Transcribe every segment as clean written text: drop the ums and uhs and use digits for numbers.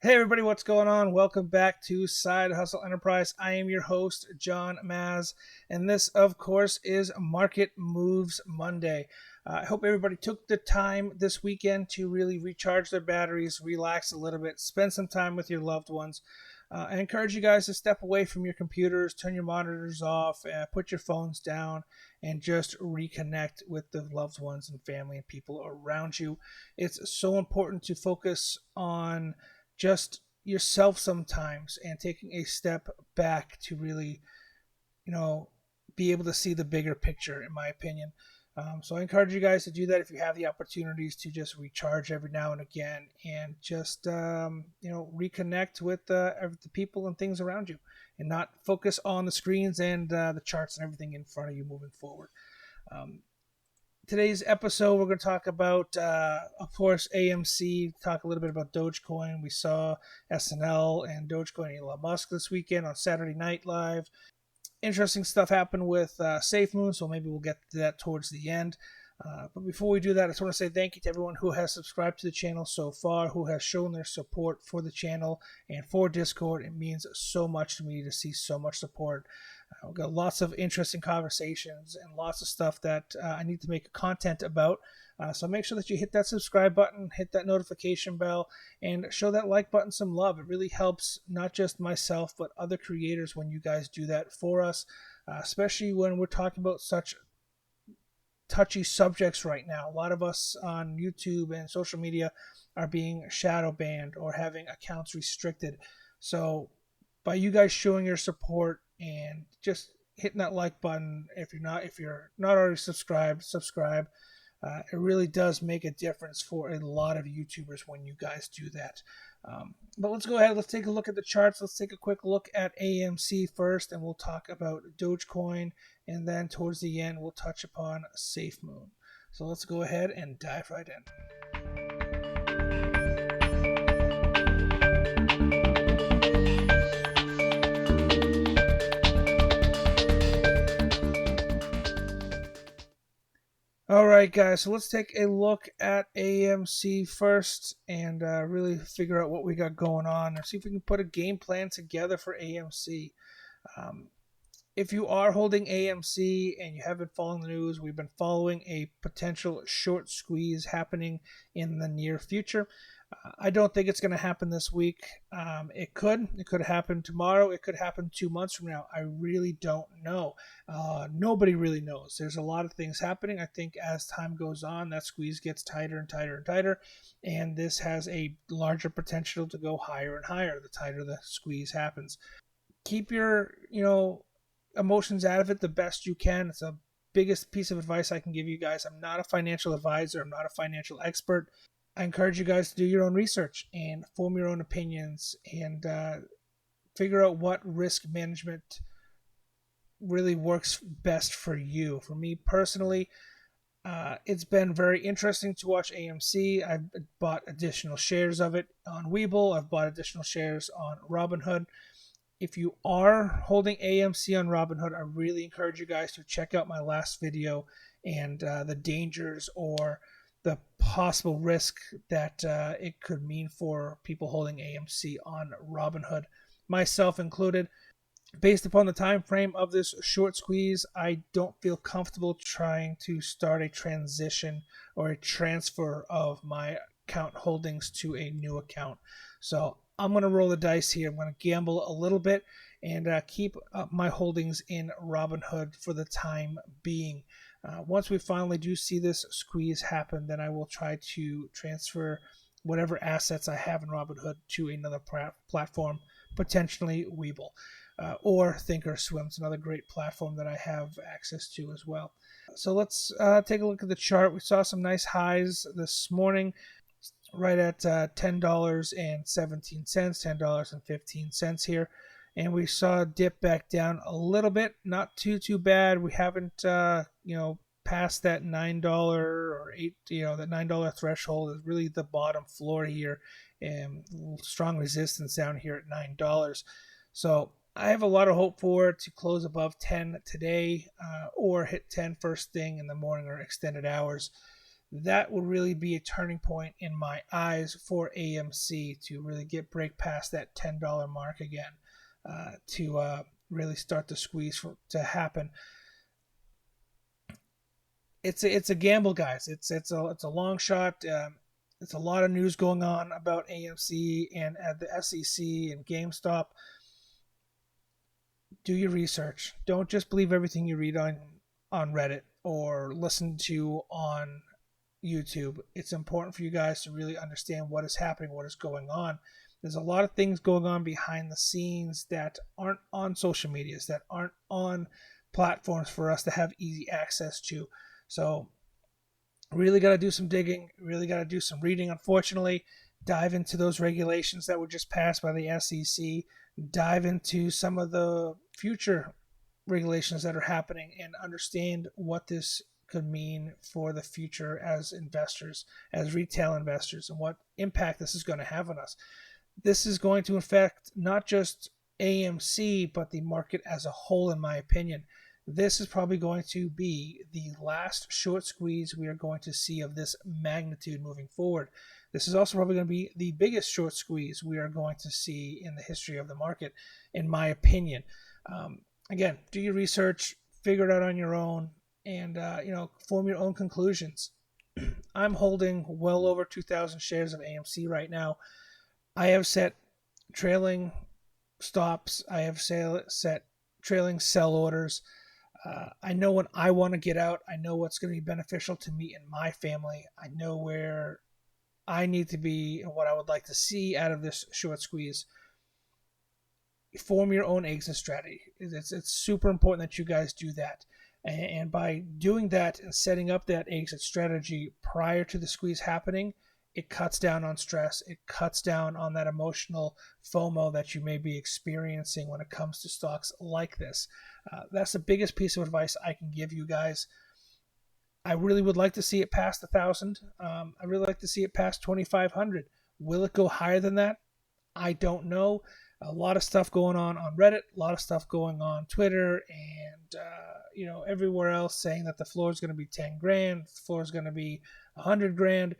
Hey everybody, what's going on? Welcome back to Side Hustle Enterprise. I am your host, John Maz, and this, of course, is Market Moves Monday. I hope everybody took the time this weekend to really recharge their batteries, relax a little bit, spend some time with your loved ones. I encourage you guys to step away from your computers, turn your monitors off, put your phones down, and just reconnect with the loved ones and family and people around you. It's so important to focus on just yourself sometimes and taking a step back to really, be able to see the bigger picture, in my opinion. So I encourage you guys to do that if you have the opportunities to just recharge every now and again and just, reconnect with the people and things around you and not focus on the screens and the charts and everything in front of you moving forward. Today's episode, we're going to talk about, of course, AMC, talk a little bit about Dogecoin. We saw SNL and Dogecoin and Elon Musk this weekend on Saturday Night Live. Interesting stuff happened with Safemoon, so maybe we'll get to that towards the end. But before we do that, I just want to say thank you to everyone who has subscribed to the channel so far, who has shown their support for the channel and for Discord. It means so much to me to see so much support. We've got lots of interesting conversations and lots of stuff that I need to make content about. So make sure that you hit that subscribe button, hit that notification bell, and show that like button some love. It really helps not just myself, but other creators when you guys do that for us, especially when we're talking about such touchy subjects right now. A lot of us on YouTube and social media are being shadow banned or having accounts restricted. So by you guys showing your support and just hitting that like button, if you're not already subscribe. It really does make a difference for a lot of YouTubers when you guys do that. But let's go ahead. Let's take a look at the charts. Let's take a quick look at AMC first, and we'll talk about Dogecoin, and then towards the end, we'll touch upon Safemoon. So let's go ahead and dive right in. All right, guys, so let's take a look at AMC first and really figure out what we got going on and see if we can put a game plan together for AMC. If you are holding AMC and you haven't followed the news, we've been following a potential short squeeze happening in the near future. I don't think it's going to happen this week. It could happen tomorrow. It could happen 2 months from now. I really don't know. Nobody really knows. There's a lot of things happening. I think as time goes on, that squeeze gets tighter and tighter and tighter, and this has a larger potential to go higher and higher the tighter the squeeze happens. Keep your, emotions out of it the best you can. It's the biggest piece of advice I can give you guys. I'm not a financial advisor. I'm not a financial expert. I encourage you guys to do your own research and form your own opinions and figure out what risk management really works best for you. For me personally, it's been very interesting to watch AMC. I've bought additional shares of it on Webull. I've bought additional shares on Robinhood. If you are holding AMC on Robinhood, I really encourage you guys to check out my last video and the dangers or the possible risk that it could mean for people holding AMC on Robinhood, myself included. Based upon the time frame of this short squeeze, I don't feel comfortable trying to start a transition or a transfer of my account holdings to a new account. So I'm going to roll the dice here. I'm going to gamble a little bit and keep my holdings in Robinhood for the time being. Once we finally do see this squeeze happen, then I will try to transfer whatever assets I have in Robinhood to another platform, potentially Webull or Thinkorswim. It's another great platform that I have access to as well. So let's take a look at the chart. We saw some nice highs this morning, right at $10.17, $10.15 here. And we saw a dip back down a little bit, not too bad. We haven't, passed that $9 or that $9 threshold is really the bottom floor here, and strong resistance down here at $9. So I have a lot of hope for it to close above 10 today, or hit 10 first thing in the morning or extended hours. that would really be a turning point in my eyes for AMC to really break past that $10 mark again, to really start the squeeze to happen. It's a gamble, guys. It's a long shot. It's a lot of news going on about AMC and at the SEC and GameStop. Do your research. Don't just believe everything you read on Reddit or listen to on YouTube. It's important for you guys to really understand what is happening, what is going on. There's a lot of things going on behind the scenes that aren't on social medias, that aren't on platforms for us to have easy access to. So really got to do some digging, really got to do some reading, unfortunately. Dive into those regulations that were just passed by the SEC. Dive into some of the future regulations that are happening and understand what this could mean for the future as investors, as retail investors, and what impact this is going to have on us. This is going to affect not just AMC, but the market as a whole, in my opinion. This is probably going to be the last short squeeze we are going to see of this magnitude moving forward. This is also probably going to be the biggest short squeeze we are going to see in the history of the market, in my opinion. Again, do your research, figure it out on your own, and form your own conclusions. I'm holding well over 2,000 shares of AMC right now. I have set trailing stops. I have set trailing sell orders. I know when I want to get out. I know what's going to be beneficial to me and my family. I know where I need to be and what I would like to see out of this short squeeze. Form your own exit strategy. It's super important that you guys do that. And by doing that and setting up that exit strategy prior to the squeeze happening, it cuts down on stress. It cuts down on that emotional FOMO that you may be experiencing when it comes to stocks like this. That's the biggest piece of advice I can give you guys. I really would like to see it past 1,000. I really like to see it past 2,500. Will it go higher than that? I don't know. A lot of stuff going on Reddit, a lot of stuff going on Twitter, and everywhere else saying that the floor is going to be 10 grand, the floor is going to be 100 grand.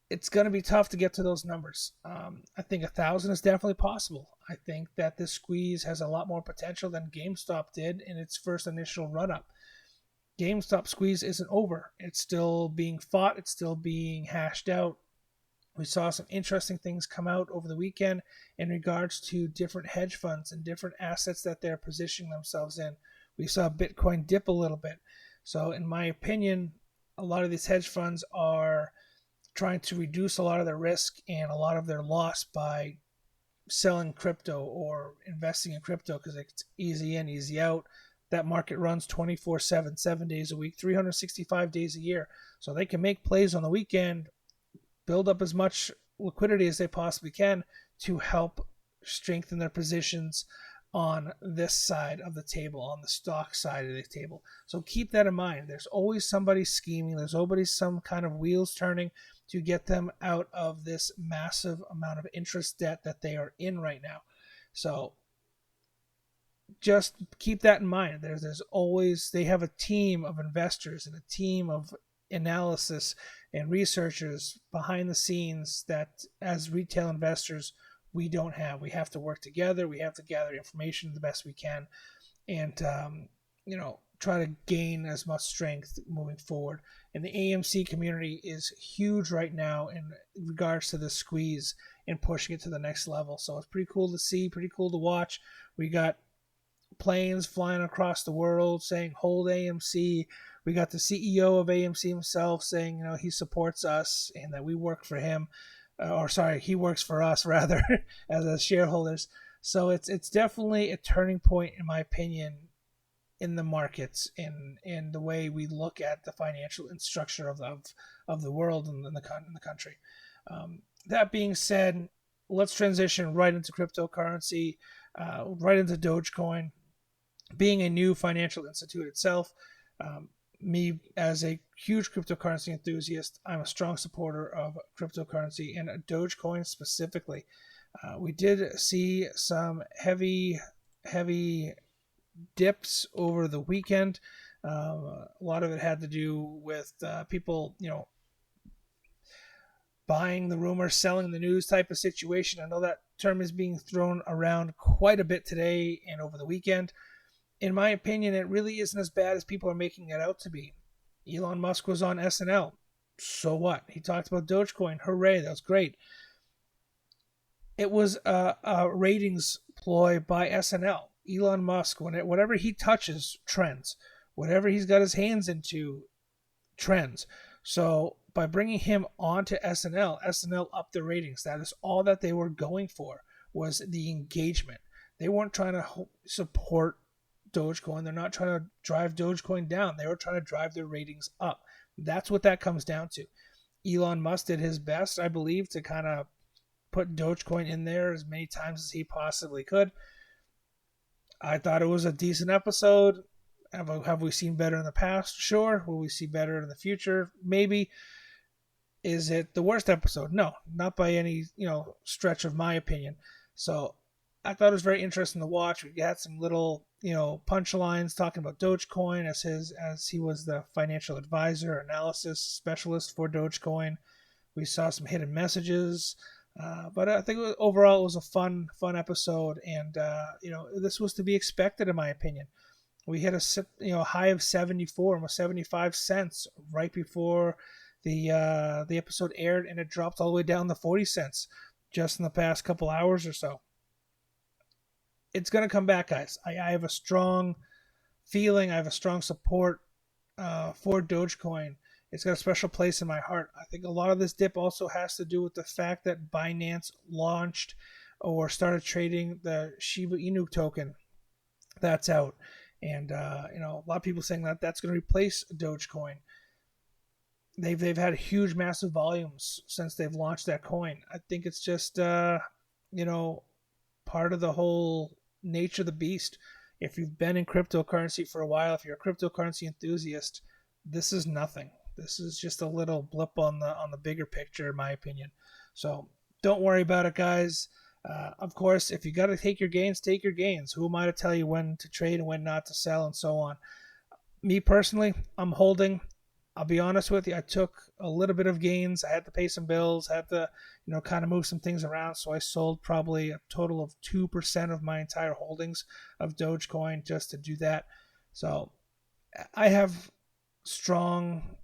It's going to be tough to get to those numbers. I think 1,000 is definitely possible. I think that this squeeze has a lot more potential than GameStop did in its first initial run-up. GameStop squeeze isn't over. It's still being fought. It's still being hashed out. We saw some interesting things come out over the weekend in regards to different hedge funds and different assets that they're positioning themselves in. We saw Bitcoin dip a little bit. So in my opinion, a lot of these hedge funds are trying to reduce a lot of their risk and a lot of their loss by selling crypto or investing in crypto because it's easy in, easy out. That market runs 24/7, 7 days a week, 365 days a year. So they can make plays on the weekend, build up as much liquidity as they possibly can to help strengthen their positions on this side of the table, on the stock side of the table. So keep that in mind. There's always somebody scheming. There's always some kind of wheels turning to get them out of this massive amount of interest debt that they are in right now. So just keep that in mind. There's always, they have a team of investors and a team of analysis and researchers behind the scenes that as retail investors we don't have. We have to work together. We have to gather information the best we can and try to gain as much strength moving forward. And the AMC community is huge right now in regards to the squeeze and pushing it to the next level. So it's pretty cool to see, pretty cool to watch. We got planes flying across the world saying hold AMC. We got the CEO of AMC himself saying he supports us and that we work for him, he works for us rather as shareholders. So it's definitely a turning point in my opinion in the markets, in the way we look at the financial structure of the world and in the country. That being said, let's transition right into cryptocurrency, right into Dogecoin. Being a new financial institute itself, me as a huge cryptocurrency enthusiast, I'm a strong supporter of cryptocurrency and Dogecoin specifically. We did see some heavy dips over the weekend. A lot of it had to do with people, buying the rumor, selling the news type of situation. I know that term is being thrown around quite a bit today and over the weekend. In my opinion, it really isn't as bad as people are making it out to be. Elon Musk was on SNL. So what? He talked about Dogecoin. Hooray, that was great. It was a ratings ploy by SNL. Elon Musk, whatever he touches, trends. Whatever he's got his hands into, trends. So by bringing him onto SNL upped the ratings. That is all that they were going for, was the engagement. They weren't trying to support Dogecoin. They're not trying to drive Dogecoin down. They were trying to drive their ratings up. That's what that comes down to. Elon Musk did his best, I believe, to kind of put Dogecoin in there as many times as he possibly could. I thought it was a decent episode. Have we seen better in the past? Sure. Will we see better in the future? Maybe. Is it the worst episode? No, not by any stretch of my opinion. So I thought it was very interesting to watch. We had some little punchlines talking about Dogecoin as he was the financial advisor, analysis specialist for Dogecoin. We saw some hidden messages. But I think overall it was a fun episode, and this was to be expected in my opinion. We hit a high of 74, almost 75 cents right before the episode aired, and it dropped all the way down to 40 cents just in the past couple hours or so. It's going to come back, guys. I have a strong feeling. I have a strong support for Dogecoin. It's got a special place in my heart. I think a lot of this dip also has to do with the fact that Binance launched or started trading the Shiba Inu token that's out. And, a lot of people saying that that's going to replace Dogecoin. They've had huge, massive volumes since they've launched that coin. I think it's just, part of the whole nature of the beast. If you've been in cryptocurrency for a while, if you're a cryptocurrency enthusiast, this is nothing. This is just a little blip on the bigger picture, in my opinion. So don't worry about it, guys. Of course, if you got to take your gains, take your gains. Who am I to tell you when to trade and when not to sell and so on? Me personally, I'm holding. I'll be honest with you. I took a little bit of gains. I had to pay some bills, had to, kind of move some things around. So I sold probably a total of 2% of my entire holdings of Dogecoin just to do that. So I have strong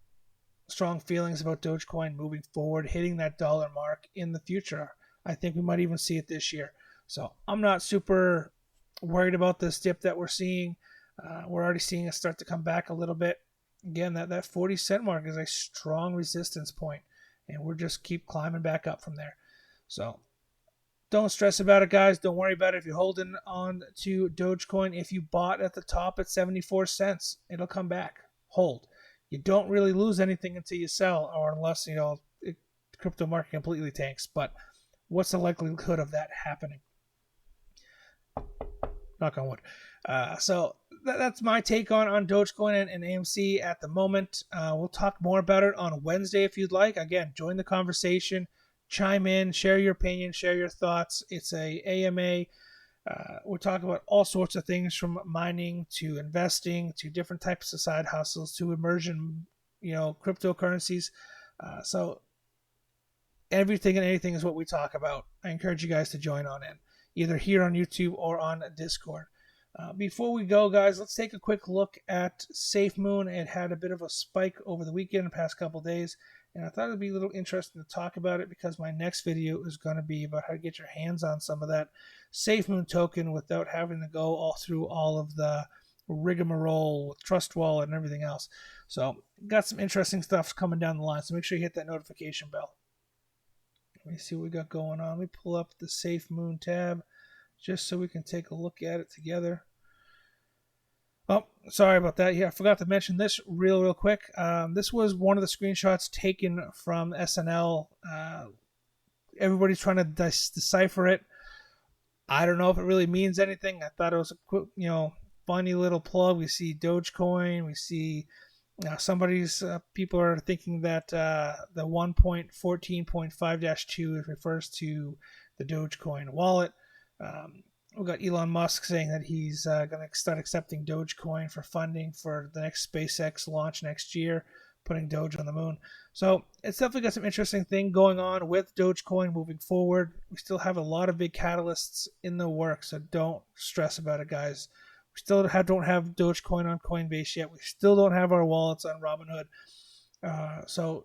feelings about Dogecoin moving forward, hitting that dollar mark in the future. I think we might even see it this year. So I'm not super worried about this dip that we're seeing. We're already seeing it start to come back a little bit. Again, that 40 cent mark is a strong resistance point, and we'll just keep climbing back up from there. So don't stress about it, guys. Don't worry about it. If you're holding on to Dogecoin, if you bought at the top at 74 cents, it'll come back. Hold. You don't really lose anything until you sell, or unless the crypto market completely tanks. But what's the likelihood of that happening? Knock on wood. So that's my take on Dogecoin and AMC at the moment. We'll talk more about it on Wednesday if you'd like. Again, join the conversation, chime in, share your opinion, share your thoughts. It's a AMA. We're talking about all sorts of things, from mining to investing to different types of side hustles to immersion, cryptocurrencies. So everything and anything is what we talk about. I encourage you guys to join on in, either here on YouTube or on Discord. Before we go, guys, let's take a quick look at Safemoon. It had a bit of a spike over the weekend, the past couple days, and I thought it would be a little interesting to talk about it because my next video is going to be about how to get your hands on some of that Safemoon token without having to go all through all of the rigmarole with Trust Wallet and everything else. So got some interesting stuff coming down the line, so make sure you hit that notification bell. Let me see what we got going on. Let me pull up the Safemoon tab just so we can take a look at it together. Oh, sorry about that. Yeah, I forgot to mention this real quick. This was one of the screenshots taken from SNL. Everybody's trying to decipher it. I don't know if it really means anything. I thought it was a quick, funny little plug. We see Dogecoin. We see people are thinking that the 1.14.5-2 refers to the Dogecoin wallet. we got Elon Musk saying that he's going to start accepting Dogecoin for funding for the next SpaceX launch next year, putting Doge on the moon. So it's definitely got some interesting thing going on with Dogecoin moving forward. We still have a lot of big catalysts in the works, so don't stress about it, guys. We still don't have Dogecoin on Coinbase yet. We still don't have our wallets on Robinhood. So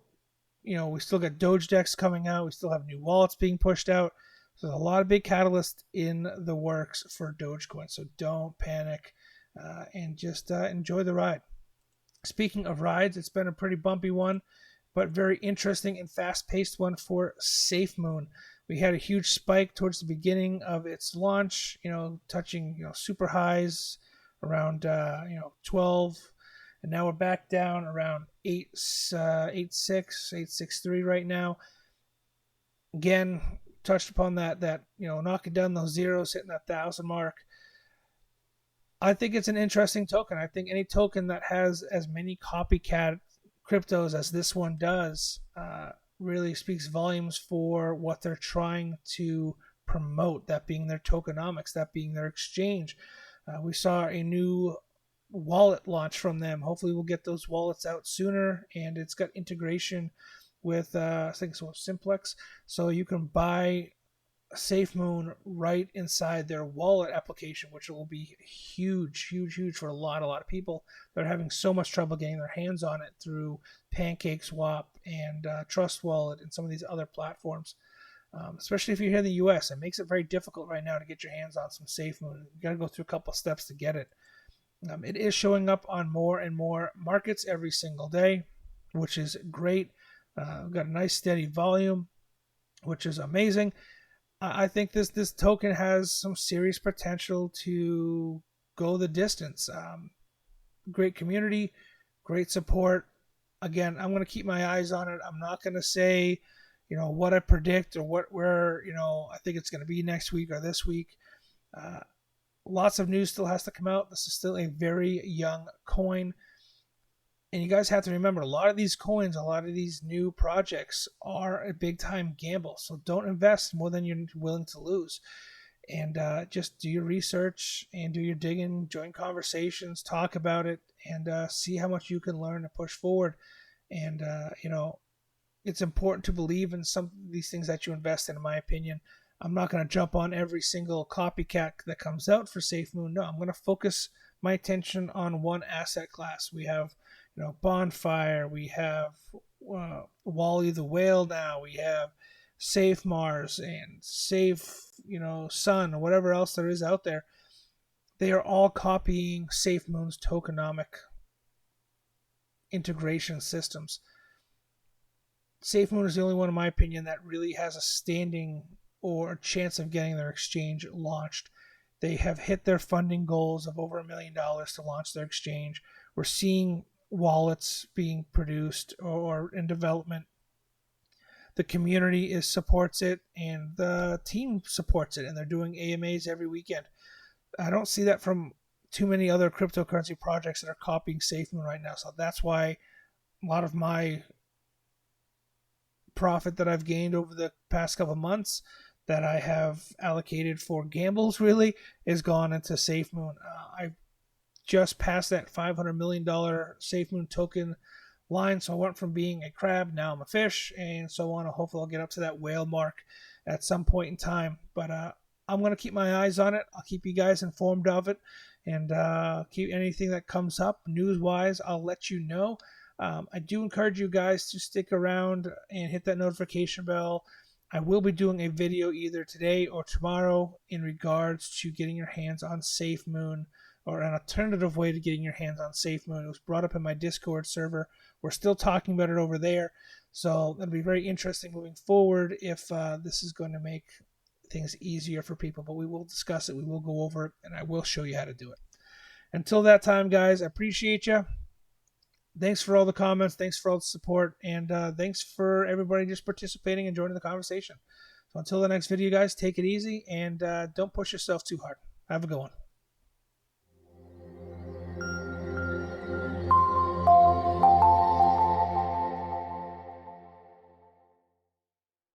we still got Doge decks coming out. We still have new wallets being pushed out. So there's a lot of big catalysts in the works for Dogecoin. So don't panic and just enjoy the ride. Speaking of rides, it's been a pretty bumpy one, but very interesting and fast-paced one for Safemoon. We had a huge spike towards the beginning of its launch, touching super highs around 12, and now we're back down around 863 right now. Again, touched upon that knocking down those zeros, hitting that 1,000 mark. I think it's an interesting token. I think any token that has as many copycat cryptos as this one does really speaks volumes for what they're trying to promote, that being their tokenomics, that being their exchange. We saw a new wallet launch from them. Hopefully we'll get those wallets out sooner, and it's got integration with I think it's Simplex, so you can buy Safemoon right inside their wallet application, which will be huge for a lot of people. They're having so much trouble getting their hands on it through PancakeSwap and Trust Wallet and some of these other platforms. Especially if you're here in the US, it makes it very difficult right now to get your hands on some Safemoon. You got to go through a couple of steps to get it. It is showing up on more and more markets every single day, which is great. We've got a nice steady volume, which is amazing. I think this token has some serious potential to go the distance. Great community, great support. Again, I'm going to keep my eyes on it. I'm not going to say, what I predict or where I think it's going to be next week or this week. Lots of news still has to come out. This is still a very young coin. And you guys have to remember, a lot of these coins, a lot of these new projects are a big-time gamble. So don't invest more than you're willing to lose. And just do your research and do your digging, join conversations, talk about it, and see how much you can learn to push forward. And, it's important to believe in some of these things that you invest in my opinion. I'm not going to jump on every single copycat that comes out for Safemoon. No, I'm going to focus my attention on one asset class. We have Bonfire, we have Wally the Whale now, we have Safe Mars and Safe, Sun, or whatever else there is out there. They are all copying Safemoon's tokenomic integration systems. Safemoon is the only one, in my opinion, that really has a standing or a chance of getting their exchange launched. They have hit their funding goals of over $1 million to launch their exchange. We're seeing wallets being produced or in development. The community supports it, and the team supports it, and they're doing AMAs every weekend. I don't see that from too many other cryptocurrency projects that are copying Safemoon right now. So that's why a lot of my profit that I've gained over the past couple of months that I have allocated for gambles really is gone into Safemoon. I just passed that $500 million Safemoon token line, so I went from being a crab, now I'm a fish, and so on. Hopefully I'll get up to that whale mark at some point in time. But I'm going to keep my eyes on it. I'll keep you guys informed of it, and keep anything that comes up news-wise, I'll let you know. I do encourage you guys to stick around and hit that notification bell. I will be doing a video either today or tomorrow in regards to getting your hands on Safemoon, or an alternative way to getting your hands on Safemoon. It was brought up in my Discord server. We're still talking about it over there. So it'll be very interesting moving forward if this is going to make things easier for people. But we will discuss it. We will go over it, and I will show you how to do it. Until that time, guys, I appreciate you. Thanks for all the comments. Thanks for all the support. And thanks for everybody just participating and joining the conversation. So until the next video, guys, take it easy and don't push yourself too hard. Have a good one.